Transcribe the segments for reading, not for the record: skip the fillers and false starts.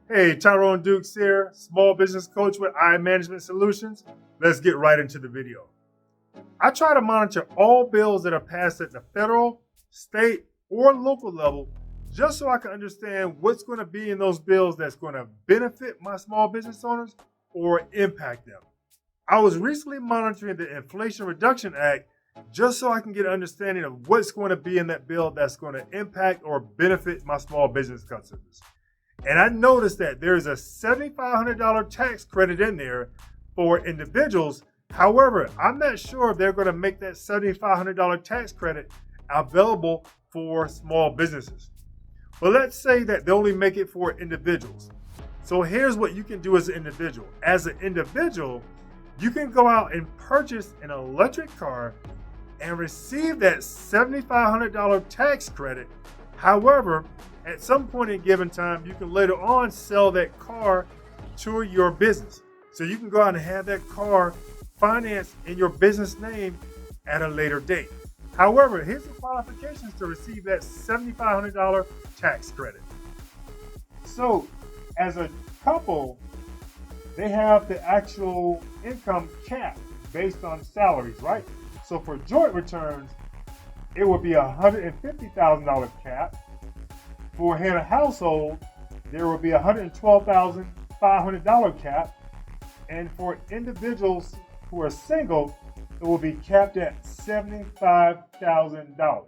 Hey, Tyrone Dukes here, small business coach with iManagement Solutions. Let's get right into the video. I try to monitor all bills that are passed at the federal, state, or local level just so I can understand what's going to be in those bills that's going to benefit my small business owners or impact them. I was recently monitoring the Inflation Reduction Act just so I can get an understanding of what's going to be in that bill that's going to impact or benefit my small business customers. And I noticed that there's a $7,500 tax credit in there for individuals. However, I'm not sure if they're going to make that $7,500 tax credit available for small businesses. But let's say that they only make it for individuals. So here's what you can do as an individual. As an individual, you can go out and purchase an electric car and receive that $7,500 tax credit. However, at some point in given time, you can later on sell that car to your business. So you can go out and have that car financed in your business name at a later date. However, here's the qualifications to receive that $7,500 tax credit. So as a couple, they have the actual income cap based on salaries, right? So for joint returns, it would be a $150,000 cap. For head of household, there will be a $112,500 cap. And for individuals who are single, it will be capped at $75,000.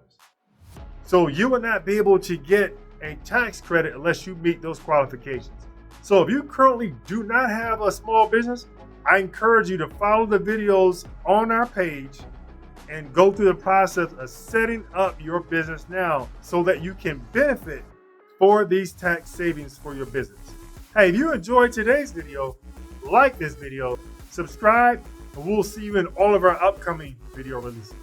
So you will not be able to get a tax credit unless you meet those qualifications. So if you currently do not have a small business, I encourage you to follow the videos on our page and go through the process of setting up your business now so that you can benefit for these tax savings for your business. Hey, if you enjoyed today's video, like this video, subscribe, and we'll see you in all of our upcoming video releases.